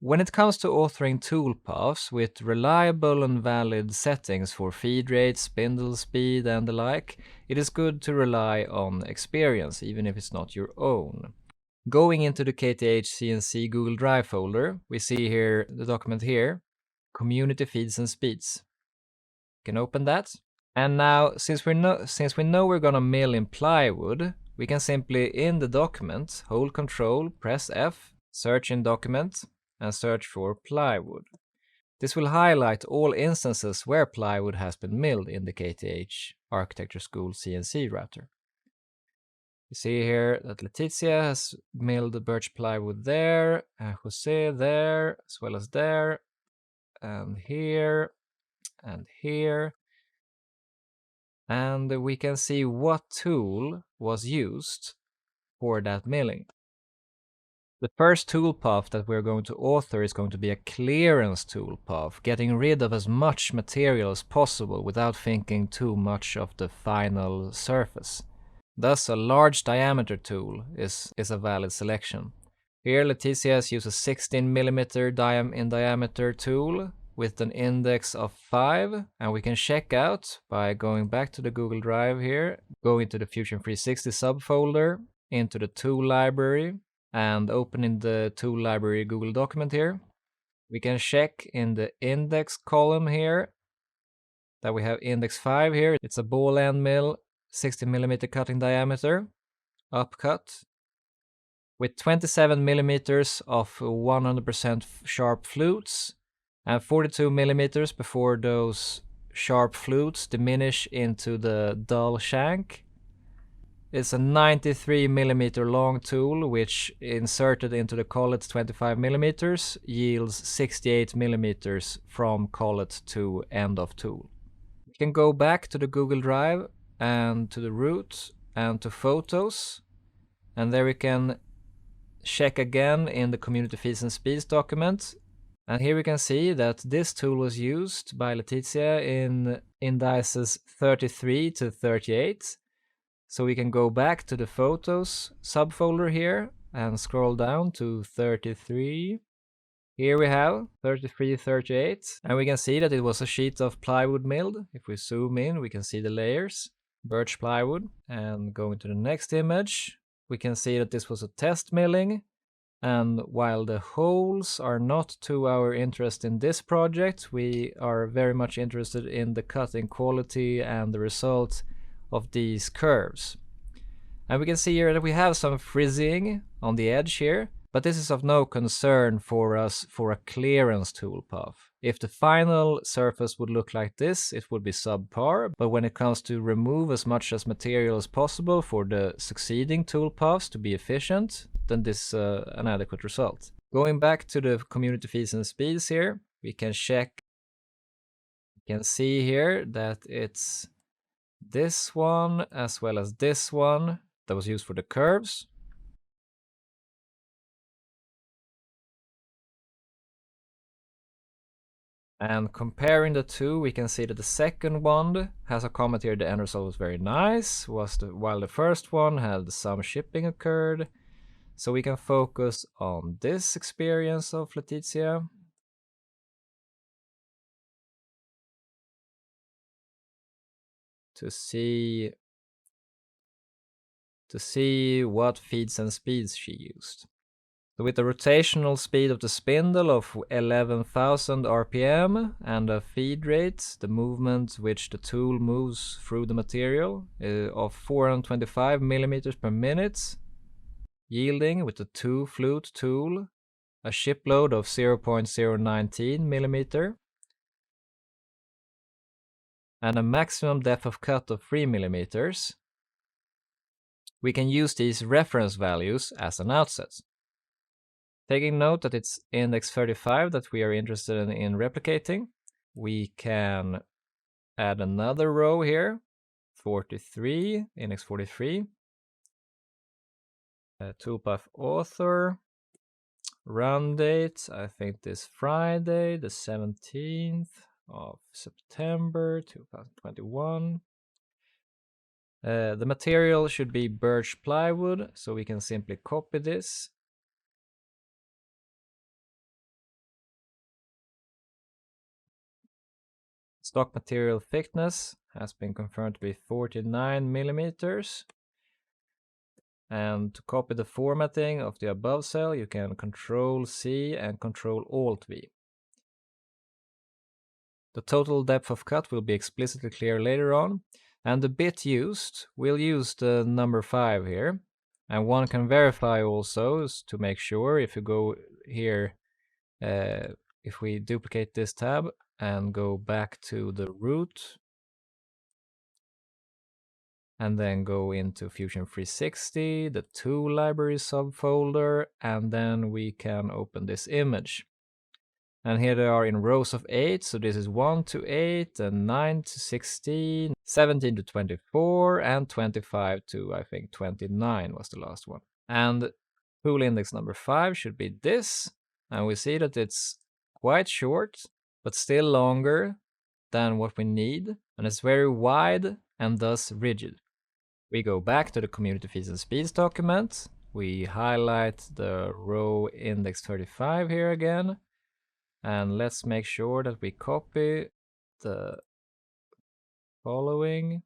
When it comes to authoring toolpaths with reliable and valid settings for feed rate, spindle speed and the like, it is good to rely on experience, even if it's not your own. Going into the KTH CNC Google Drive folder, we see here the document here, Community Feeds and Speeds. You can open that. And now, since we know we're gonna mill in plywood, we can simply, in the document, hold Control, press F, search in document, and search for plywood. This will highlight all instances where plywood has been milled in the KTH Architecture School CNC router. You see here that Letizia has milled the birch plywood there, Jose there, as well as there, and here, and here. And we can see what tool was used for that milling. The first toolpath that we're going to author is going to be a clearance toolpath, getting rid of as much material as possible without thinking too much of the final surface. Thus, a large diameter tool is a valid selection. Here, Letizia has used a 16mm in diameter tool with an index of 5, and we can check out by going back to the Google Drive here, go into the Fusion 360 subfolder, into the tool library, and opening the tool library Google document here. We can check in the index column here that we have index 5 here. It's a ball end mill, 60mm cutting diameter, upcut, with 27mm of 100% sharp flutes, and 42mm before those sharp flutes diminish into the dull shank. It's a 93mm long tool, which inserted into the collet 25mm yields 68mm from collet to end of tool. You can go back to the Google Drive and to the root and to photos, and there we can check again in the Community Feeds and Speeds document. And here we can see that this tool was used by Letizia in indices 33 to 38. So we can go back to the photos subfolder here and scroll down to 33. Here we have 33, 38, and we can see that it was a sheet of plywood milled. If we zoom in, we can see the layers, birch plywood. And going to the next image, we can see that this was a test milling. And while the holes are not to our interest in this project, we are very much interested in the cutting quality and the result of these curves. And we can see here that we have some frizzing on the edge here, but this is of no concern for us for a clearance toolpath. If the final surface would look like this, it would be subpar, but when it comes to remove as much as material as possible for the succeeding toolpaths to be efficient, then this is an adequate result. Going back to the Community Feeds and Speeds here, we can check. You can see here that it's this one as well as this one that was used for the curves. And comparing the two, we can see that the second one has a comment here, the end result was very nice, while the first one had some shipping occurred. So we can focus on this experience of Letizia. To see what feeds and speeds she used. So with the rotational speed of the spindle of 11,000 RPM and a feed rate, the movement which the tool moves through the material of 425 millimeters per minute, yielding with the 2-flute tool a shipload of 0.019 millimeter and a maximum depth of cut of 3 millimeters. We can use these reference values as an outset. Taking note that it's index 35 that we are interested in replicating, we can add another row here, 43, index 43, toolpath author, run date, I think this Friday, the 17th of September 2021. The material should be birch plywood, so we can simply copy this Stock material thickness has been confirmed to be 49 millimeters. And to copy the formatting of the above cell, you can Ctrl-C and Ctrl-Alt-V. The total depth of cut will be explicitly clear later on, and the bit used, we'll use the number 5 here. And one can verify also to make sure, if you go here, if we duplicate this tab and go back to the root, and then go into Fusion 360, the tool library subfolder, and then we can open this image. And here they are in rows of 8, so this is 1 to 8, and 9 to 16, 17 to 24, and 25 to, I think, 29 was the last one. And tool index number 5 should be this, and we see that it's quite short, but still longer than what we need, and it's very wide and thus rigid. We go back to the community fees and speeds document, we highlight the row index 35 here again, and let's make sure that we copy the following.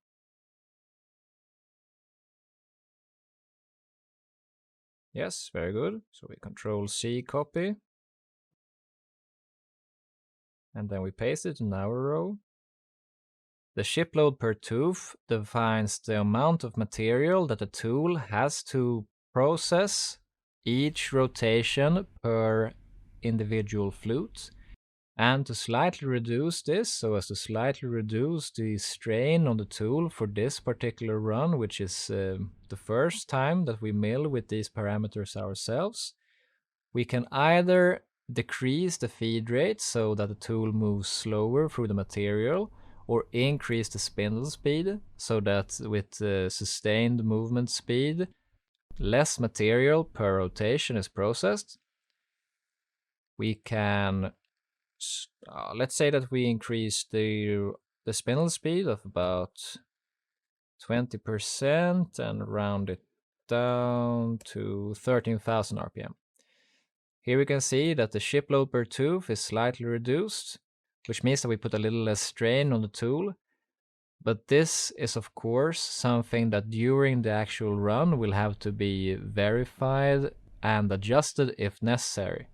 Yes, very good. So we Ctrl-C copy. And then we paste it in our row. The shipload per tooth defines the amount of material that the tool has to process each rotation per individual flute. And to slightly reduce this, so as to slightly reduce the strain on the tool for this particular run, which is the first time that we mill with these parameters ourselves, we can either decrease the feed rate so that the tool moves slower through the material, or increase the spindle speed so that with sustained movement speed, less material per rotation is processed. We can let's say that we increase the spindle speed of about 20% and round it down to 13,000 RPM. Here we can see that the shipload per tooth is slightly reduced, which means that we put a little less strain on the tool. But this is of course something that during the actual run will have to be verified and adjusted if necessary.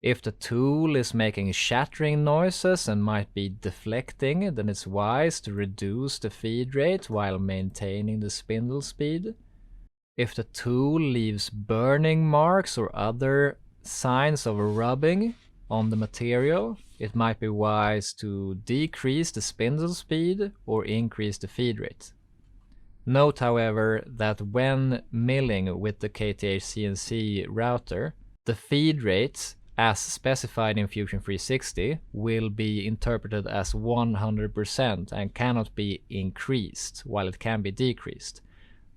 If the tool is making shattering noises and might be deflecting, then it's wise to reduce the feed rate while maintaining the spindle speed. If the tool leaves burning marks or other signs of rubbing on the material, it might be wise to decrease the spindle speed or increase the feed rate. Note, however, that when milling with the KTH CNC router, the feed rate as specified in Fusion 360 will be interpreted as 100% and cannot be increased, while it can be decreased.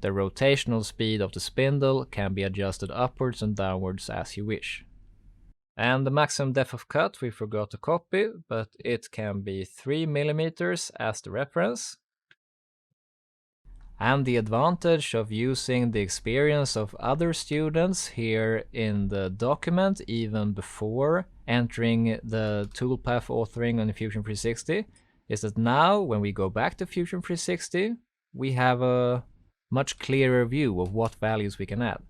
The rotational speed of the spindle can be adjusted upwards and downwards as you wish. And the maximum depth of cut we forgot to copy, but it can be 3 mm as the reference. And the advantage of using the experience of other students here in the document even before entering the toolpath authoring on Fusion 360 is that now when we go back to Fusion 360, we have a much clearer view of what values we can add.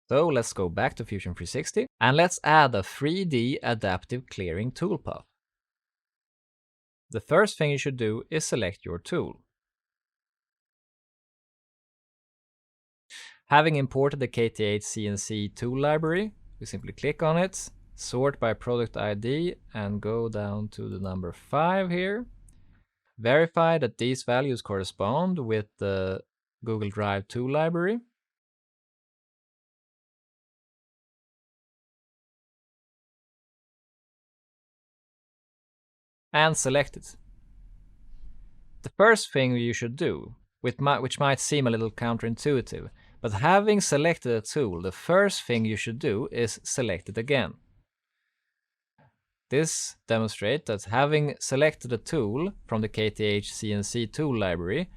So let's go back to Fusion 360 and let's add a 3D adaptive clearing toolpath. The first thing you should do is select your tool. Having imported the KTH CNC tool library, we simply click on it, sort by product ID, and go down to the number 5 here. Verify that these values correspond with the Google Drive tool library. And select it. The first thing you should do, which might seem a little counterintuitive, but having selected a tool, the first thing you should do is select it again. This demonstrates that having selected a tool from the KTH CNC tool library,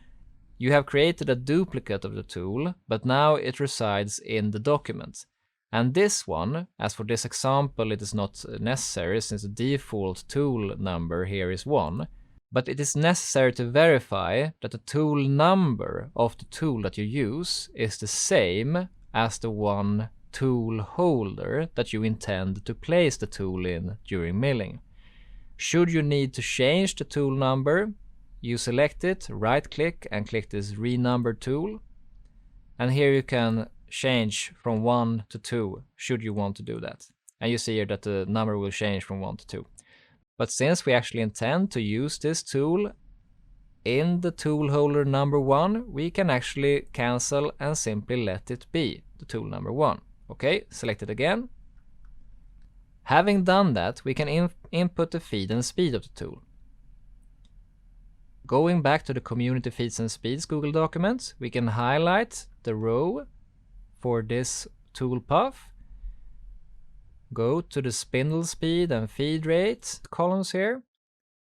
you have created a duplicate of the tool, but now it resides in the document. And this one, as for this example, it is not necessary since the default tool number here is 1. But it is necessary to verify that the tool number of the tool that you use is the same as the one tool holder that you intend to place the tool in during milling. Should you need to change the tool number, you select it, right click and click this renumber tool, and here you can change from 1 to 2 should you want to do that. And you see here that the number will change from 1 to 2. But since we actually intend to use this tool in the tool holder number 1, we can actually cancel and simply let it be the tool number 1. Okay, select it again. Having done that, we can input the feed and speed of the tool. Going back to the community feeds and speeds Google document, we can highlight the row for this tool path. Go to the spindle speed and feed rate columns here.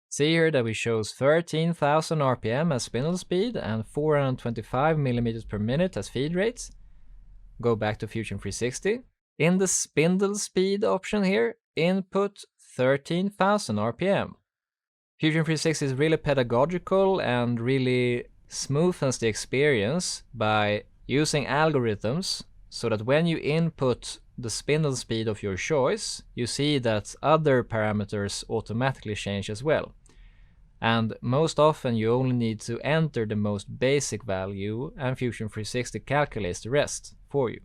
See here that we shows 13,000 RPM as spindle speed and 425 millimeters per minute as feed rates. Go back to Fusion 360. In the spindle speed option here, input 13,000 RPM. Fusion 360 is really pedagogical and really smoothens the experience by using algorithms so that when you input the spindle speed of your choice, you see that other parameters automatically change as well. And most often you only need to enter the most basic value and Fusion 360 calculates the rest for you.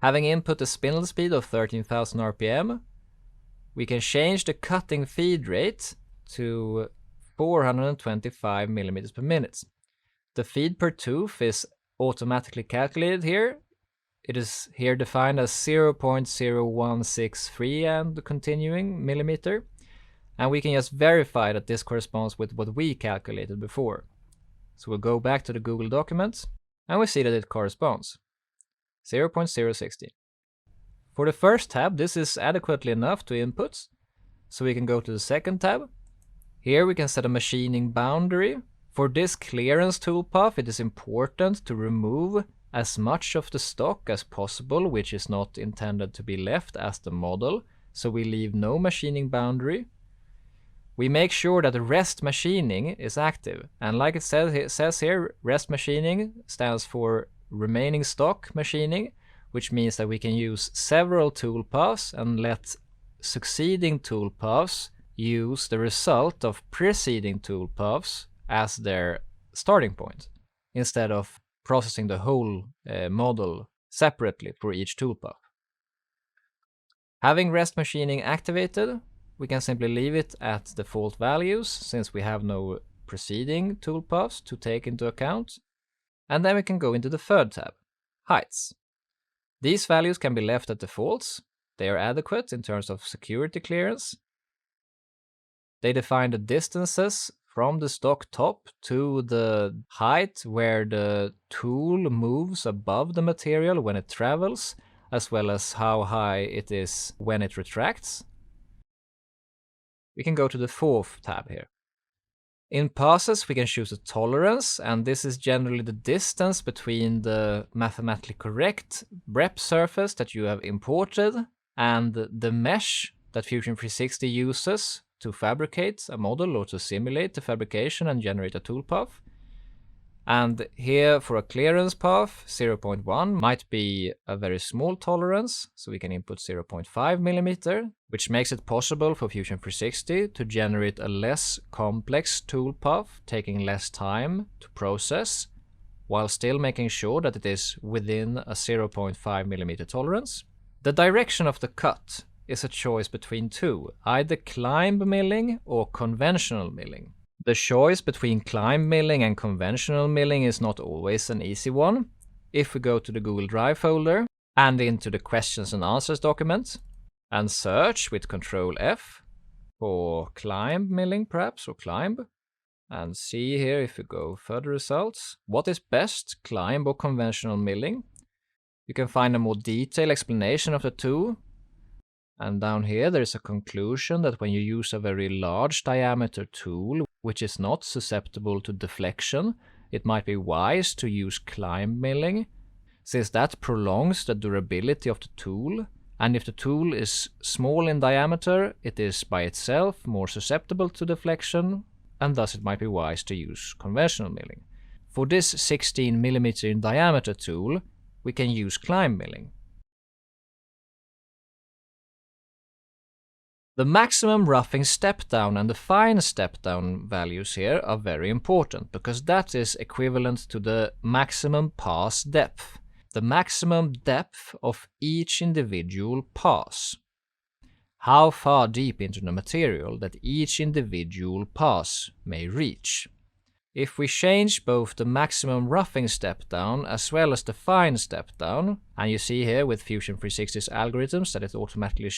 Having input the spindle speed of 13,000 RPM, we can change the cutting feed rate to 425 millimeters per minute. The feed per tooth is automatically calculated here. It is here defined as 0.0163 and continuing millimeter. And we can just verify that this corresponds with what we calculated before. So we'll go back to the Google documents and we see that it corresponds. 0.060. For the first tab, this is adequately enough to input. So we can go to the second tab. Here we can set a machining boundary. For this clearance toolpath, it is important to remove as much of the stock as possible, which is not intended to be left as the model. So we leave no machining boundary. We make sure that the rest machining is active. And like it says here, rest machining stands for remaining stock machining, which means that we can use several toolpaths and let succeeding toolpaths use the result of preceding toolpaths as their starting point, instead of processing the whole model separately for each toolpath. Having rest machining activated, we can simply leave it at default values since we have no preceding toolpaths to take into account. And then we can go into the third tab, heights. These values can be left at defaults. They are adequate in terms of security clearance. They define the distances from the stock top to the height where the tool moves above the material when it travels, as well as how high it is when it retracts. We can go to the fourth tab here. In passes, we can choose a tolerance, and this is generally the distance between the mathematically correct rep surface that you have imported and the mesh that Fusion 360 uses to fabricate a model or to simulate the fabrication and generate a toolpath. And here for a clearance path, 0.1 might be a very small tolerance, so we can input 0.5 millimeter, which makes it possible for Fusion 360 to generate a less complex toolpath, taking less time to process, while still making sure that it is within a 0.5 millimeter tolerance. The direction of the cut is a choice between two, either climb milling or conventional milling. The choice between climb milling and conventional milling is not always an easy one. If we go to the Google Drive folder and into the questions and answers document and search with Ctrl F for climb milling perhaps, or climb, and see here if we go further results, what is best, climb or conventional milling? You can find a more detailed explanation of the two. And down here there is a conclusion that when you use a very large diameter tool, which is not susceptible to deflection, it might be wise to use climb milling, since that prolongs the durability of the tool And if the tool is small in diameter, it is by itself more susceptible to deflection, and thus it might be wise to use conventional milling. For this 16 mm in diameter tool, we can use climb milling. The maximum roughing step down and the fine step down values here are very important, because that is equivalent to the maximum pass depth. The maximum depth of each individual pass. How far deep into the material that each individual pass may reach. If we change both the maximum roughing step down as well as the fine step down, and you see here with Fusion 360's algorithms that it automatically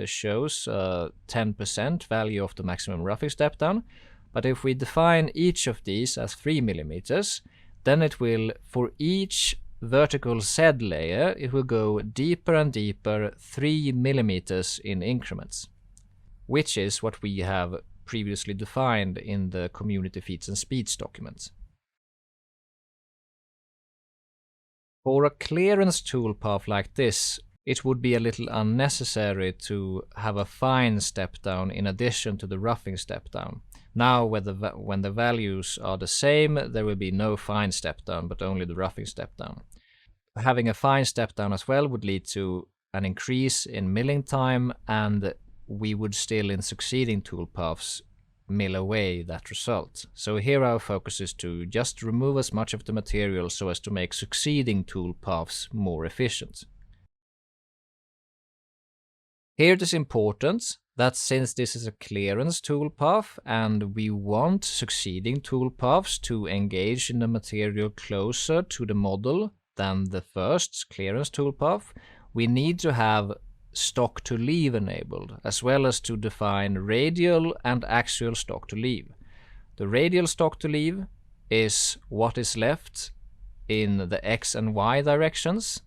shows 10% value of the maximum roughing step down, but if we define each of these as 3 mm, then it will, for each vertical Z layer, it will go deeper and deeper 3 mm in increments, which is what we have previously defined in the community feats and speeds document. For a clearance toolpath like this, it would be a little unnecessary to have a fine step down in addition to the roughing step down. Now when the values are the same, there will be no fine step down but only the roughing step down. Having a fine step down as well would lead to an increase in milling time, and we would still in succeeding toolpaths mill away that result. So here our focus is to just remove as much of the material so as to make succeeding toolpaths more efficient. Here it is important that since this is a clearance toolpath and we want succeeding toolpaths to engage in the material closer to the model than the first clearance toolpath, we need to have stock to leave enabled, as well as to define radial and axial stock to leave. The radial stock to leave is what is left in the X and Y directions,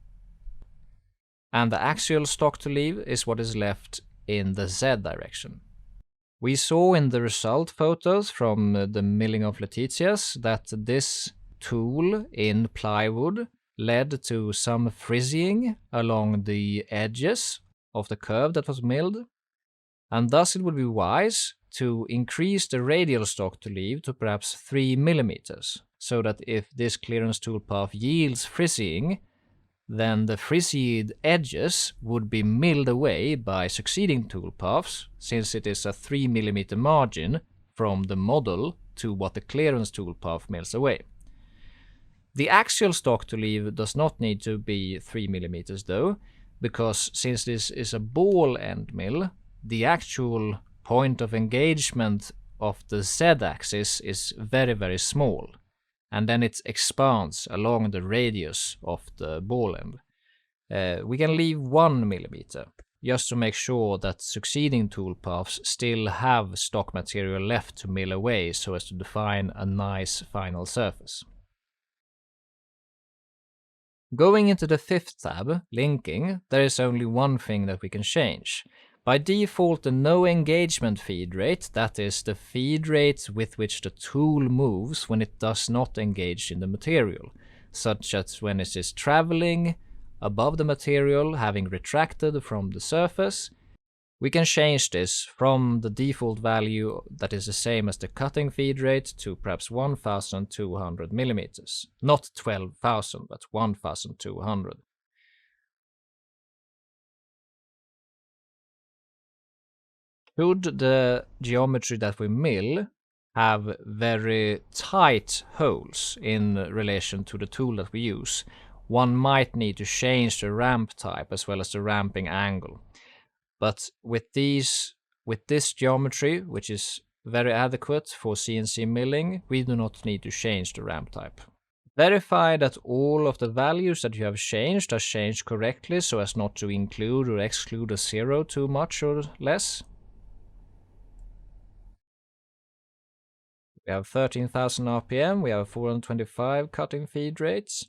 and the axial stock to leave is what is left in the Z direction. We saw in the result photos from the milling of Letitia's that this tool in plywood led to some frizzying along the edges of the curve that was milled, and thus it would be wise to increase the radial stock to leave to perhaps 3 mm, so that if this clearance toolpath yields frizzying, then the frizzied edges would be milled away by succeeding toolpaths, since it is a 3 mm margin from the model to what the clearance toolpath mills away. The axial stock to leave does not need to be 3 mm though, because since this is a ball end mill, the actual point of engagement of the Z-axis is very, very small, and then it expands along the radius of the ball end. We can leave 1 mm, just to make sure that succeeding toolpaths still have stock material left to mill away so as to define a nice final surface. Going into the fifth tab, linking, there is only one thing that we can change. By default, the no engagement feed rate, that is the feed rate with which the tool moves when it does not engage in the material, such as when it is traveling above the material, having retracted from the surface. We can change this from the default value that is the same as the cutting feed rate to perhaps 1200 mm. Not 12,000, but 1200. Should the geometry that we mill have very tight holes in relation to the tool that we use, one might need to change the ramp type as well as the ramping angle. But with this geometry, which is very adequate for CNC milling, we do not need to change the ramp type. Verify that all of the values that you have changed are changed correctly so as not to include or exclude a 0 too much or less. We have 13,000 RPM, we have 425 cutting feed rates.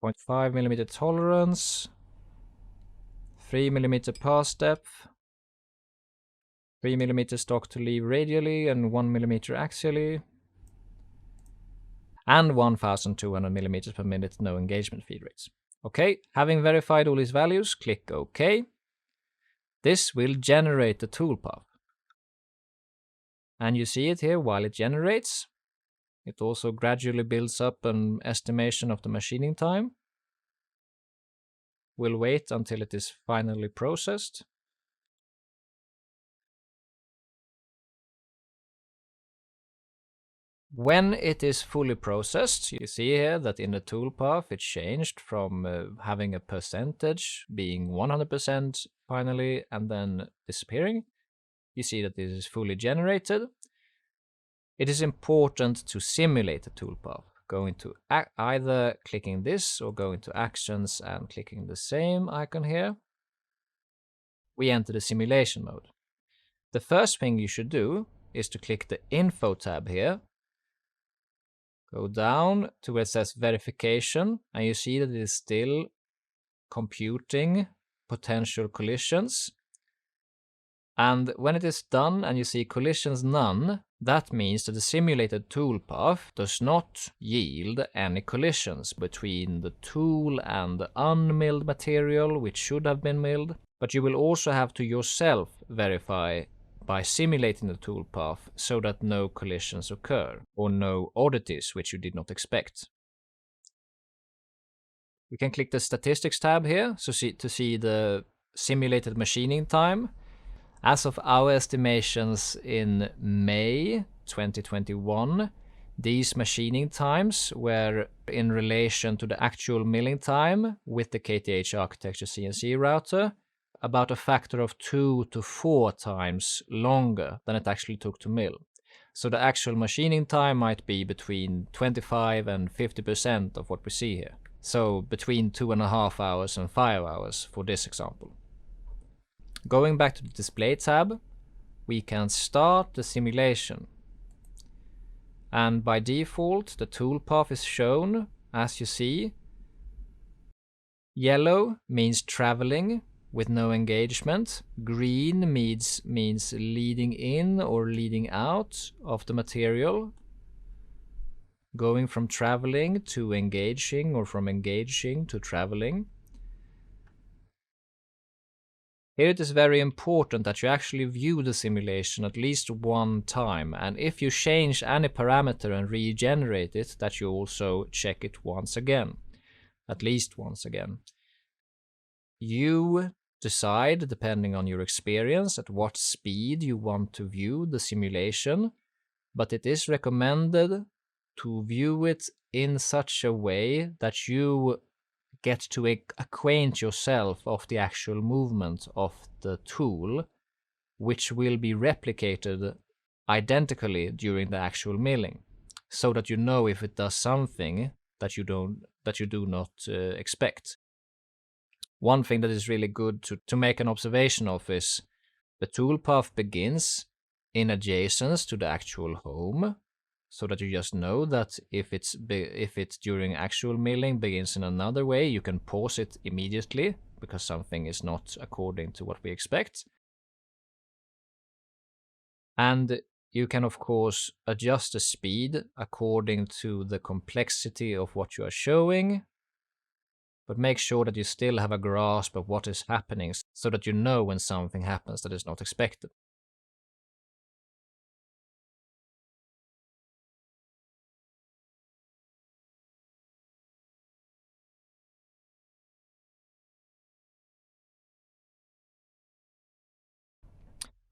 0.5 mm tolerance, 3 mm pass depth, 3 mm stock to leave radially and 1 mm axially. and 1200 millimeters per minute no engagement feed rates. Okay, having verified all these values, click OK. This will generate the toolpath. And you see it here while it generates. It also gradually builds up an estimation of the machining time. We'll wait until it is finally processed. When it is fully processed, you see here that in the toolpath it changed from having a percentage being 100% finally and then disappearing. You see that this is fully generated. It is important to simulate the toolpath. Going to either clicking this or going to actions and clicking the same icon here. We enter the simulation mode. The first thing you should do is to click the info tab here. Go down to where it says verification, and you see that it is still computing potential collisions. And when it is done and you see collisions none, that means that the simulated toolpath does not yield any collisions between the tool and the unmilled material, which should have been milled. But you will also have to yourself verify by simulating the toolpath so that no collisions occur or no oddities which you did not expect. We can click the statistics tab here to see the simulated machining time. As of our estimations in May 2021, these machining times were in relation to the actual milling time with the KTH Architecture CNC router about a factor of 2 to 4 times longer than it actually took to mill. So the actual machining time might be between 25 and 50% of what we see here. So between 2.5 hours and 5 hours for this example. Going back to the display tab, we can start the simulation. And by default, the toolpath is shown, as you see. Yellow means traveling with no engagement. Green means leading in or leading out of the material. Going from traveling to engaging or from engaging to traveling. Here it is very important that you actually view the simulation at least one time, and if you change any parameter and regenerate it, that you also check it once again, at least once again. You decide, depending on your experience, at what speed you want to view the simulation, but it is recommended to view it in such a way that you get to acquaint yourself of the actual movement of the tool, which will be replicated identically during the actual milling, so that you know if it does something that you do not expect. One thing that is really good to make an observation of is the toolpath begins in adjacence to the actual home, so that you just know that if it's during actual milling begins in another way, you can pause it immediately because something is not according to what we expect. And you can of course adjust the speed according to the complexity of what you are showing, but make sure that you still have a grasp of what is happening so that you know when something happens that is not expected.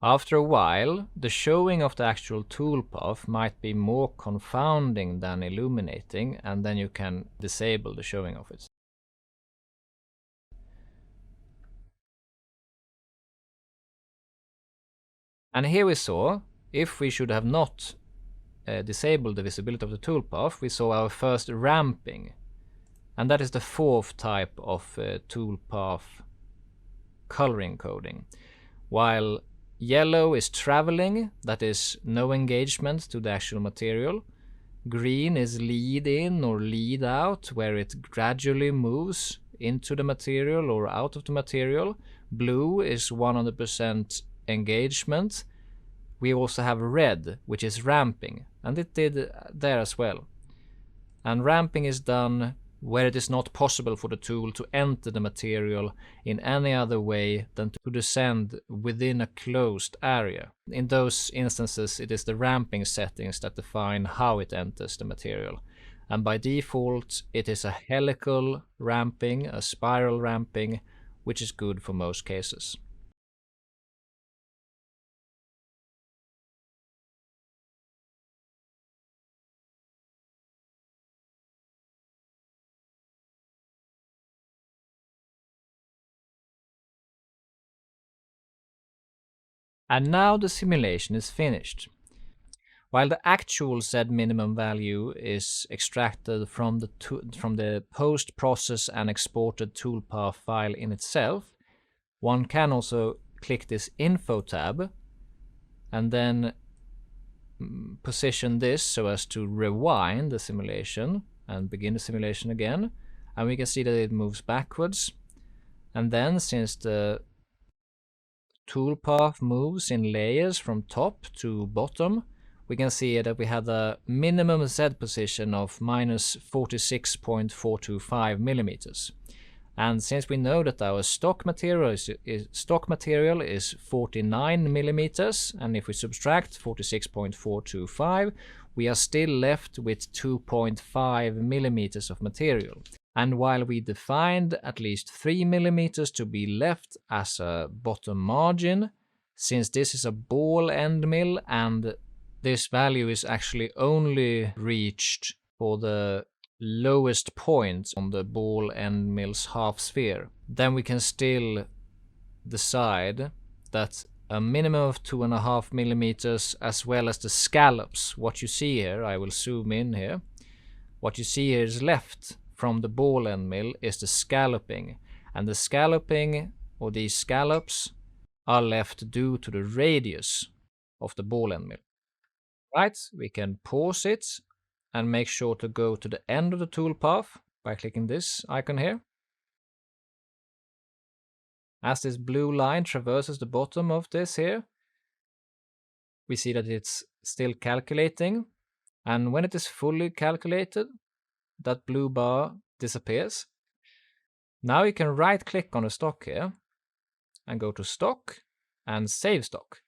After a while, the showing of the actual toolpath might be more confounding than illuminating, and then you can disable the showing of it. And here we saw, if we should have not disabled the visibility of the toolpath, we saw our first ramping. And that is the fourth type of toolpath coloring coding. While yellow is traveling, that is no engagement to the actual material. Green is lead in or lead out, where it gradually moves into the material or out of the material. Blue is 100% engagement. We also have red, which is ramping, and it did there as well. And ramping is done where it is not possible for the tool to enter the material in any other way than to descend within a closed area. In those instances, it is the ramping settings that define how it enters the material. And by default, it is a helical ramping, a spiral ramping, which is good for most cases. And now the simulation is finished. While the actual Z minimum value is extracted from the post-process and exported toolpath file in itself, one can also click this info tab and then position this so as to rewind the simulation and begin the simulation again. And we can see that it moves backwards. And then, since the toolpath moves in layers from top to bottom, we can see that we had a minimum Z position of minus 46.425 millimeters. And since we know that our stock material is 49 millimeters, and if we subtract 46.425, we are still left with 2.5 millimeters of material. And while we defined at least 3 millimeters to be left as a bottom margin, since this is a ball end mill and this value is actually only reached for the lowest point on the ball end mill's half sphere, then we can still decide that a minimum of 2.5 millimeters, as well as the scallops, what you see here, I will zoom in here, what you see here is left from the ball end mill is the scalloping, and the scalloping, or these scallops, are left due to the radius of the ball end mill. Right, we can pause it and make sure to go to the end of the toolpath by clicking this icon here. As this blue line traverses the bottom of this here, we see that it's still calculating, and when it is fully calculated, that blue bar disappears. Now you can right click on the stock here and go to stock and save stock.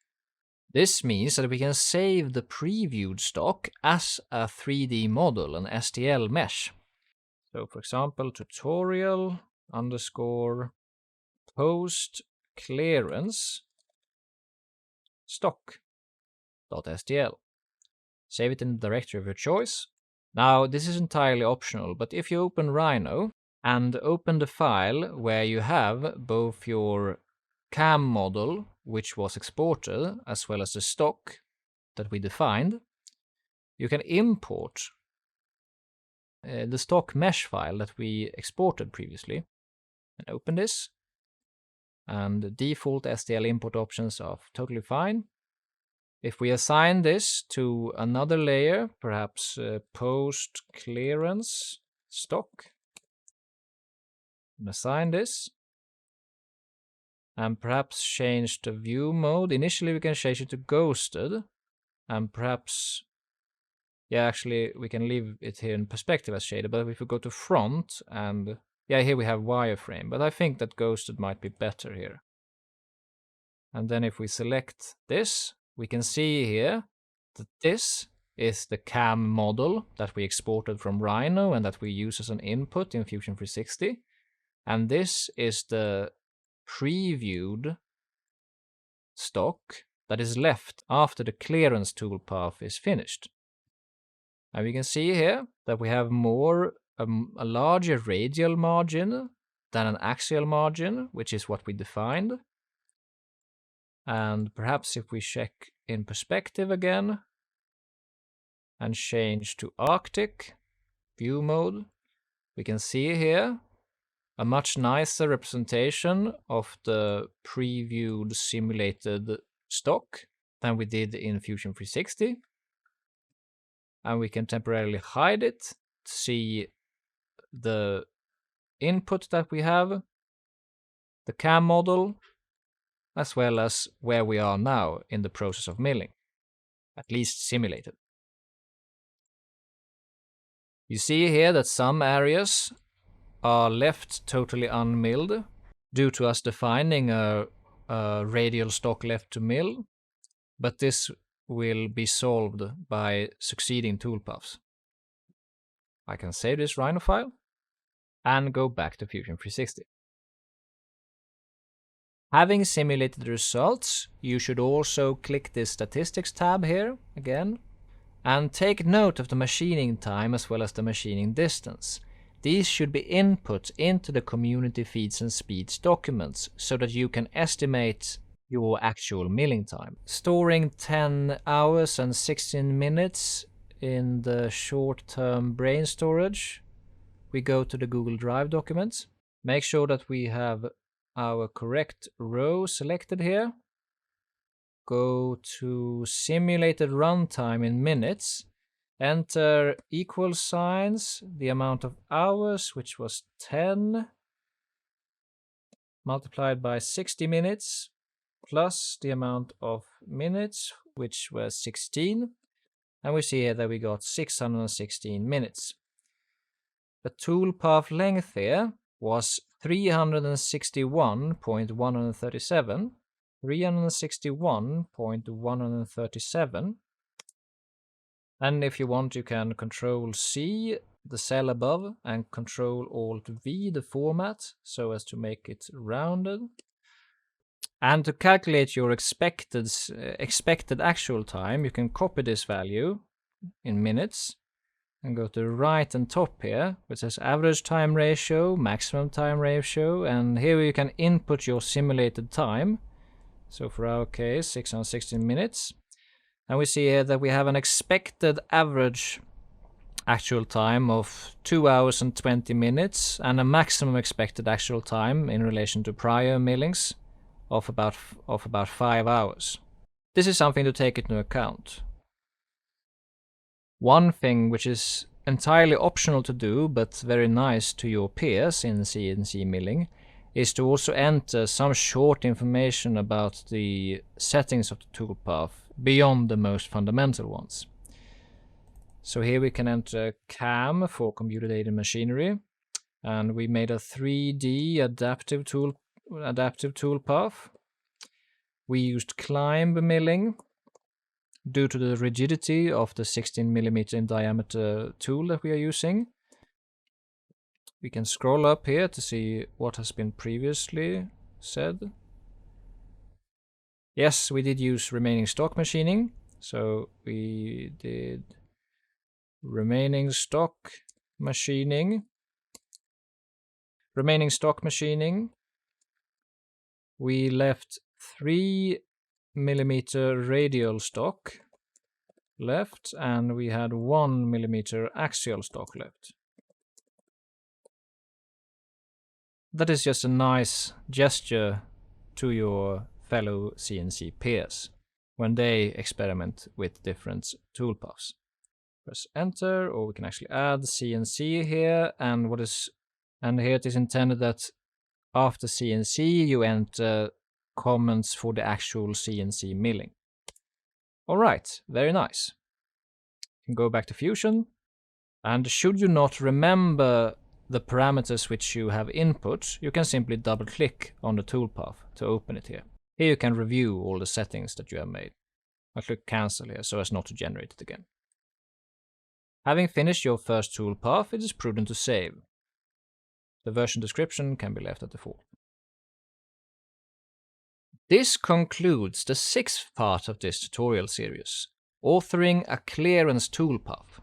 This means that we can save the previewed stock as a 3D model, an STL mesh. So for example, tutorial _ post clearance stock.stl. Save it in the directory of your choice. Now this is entirely optional, but if you open Rhino and open the file where you have both your CAM model, which was exported, as well as the stock that we defined, you can import the stock mesh file that we exported previously, and open this. And the default STL import options are totally fine. If we assign this to another layer, perhaps post clearance stock, and assign this, and perhaps change the view mode. Initially we can change it to ghosted, and perhaps, yeah, actually we can leave it here in perspective as shaded, but if we go to front, and yeah, here we have wireframe, but I think that ghosted might be better here. And then if we select this, we can see here that this is the CAM model that we exported from Rhino and that we use as an input in Fusion 360. And this is the previewed stock that is left after the clearance toolpath is finished. And we can see here that we have a larger radial margin than an axial margin, which is what we defined. And perhaps if we check in perspective again and change to Arctic view mode, we can see here a much nicer representation of the previewed simulated stock than we did in Fusion 360. And we can temporarily hide it to see the input that we have, the CAM model, as well as where we are now in the process of milling, at least simulated. You see here that some areas are left totally unmilled due to us defining a radial stock left to mill, but this will be solved by succeeding toolpaths. I can save this Rhino file and go back to Fusion 360. Having simulated the results, you should also click this Statistics tab here again, and take note of the machining time as well as the machining distance. These should be input into the community feeds and speeds documents so that you can estimate your actual milling time. Storing 10 hours and 16 minutes in the short-term brain storage, we go to the Google Drive documents. Make sure that we have our correct row selected here. Go to simulated runtime in minutes. Enter equal signs, the amount of hours, which was 10, multiplied by 60 minutes, plus the amount of minutes, which was 16. And we see here that we got 616 minutes. The toolpath length here was 361.137. 361.137. And if you want, you can Control-C the cell above and Control-Alt-V the format so as to make it rounded. And to calculate your expected actual time, you can copy this value in minutes and go to the right and top here, which says average time ratio, maximum time ratio, and here you can input your simulated time. So for our case, 616 minutes. And we see here that we have an expected average actual time of 2 hours and 20 minutes and a maximum expected actual time in relation to prior millings of about 5 hours. This is something to take into account. One thing which is entirely optional to do but very nice to your peers in CNC milling is to also enter some short information about the settings of the toolpath beyond the most fundamental ones. So here we can enter CAM for computer aided machinery, and we made a 3D adaptive toolpath. We used climb milling due to the rigidity of the 16mm in diameter tool that we are using. We can scroll up here to see what has been previously said. Yes, we did use remaining stock machining. So we did remaining stock machining. Remaining stock machining. We left 3mm radial stock left, and we had 1mm axial stock left. That is just a nice gesture to your fellow CNC peers when they experiment with different toolpaths. Press enter, or we can actually add CNC here, and here it is intended that after CNC you enter comments for the actual CNC milling. Alright, very nice. You can go back to Fusion, and should you not remember the parameters which you have input, you can simply double click on the toolpath to open it here. Here you can review all the settings that you have made. I'll click cancel here so as not to generate it again. Having finished your first toolpath, it is prudent to save. The version description can be left at default. This concludes the 6th part of this tutorial series, authoring a clearance toolpath.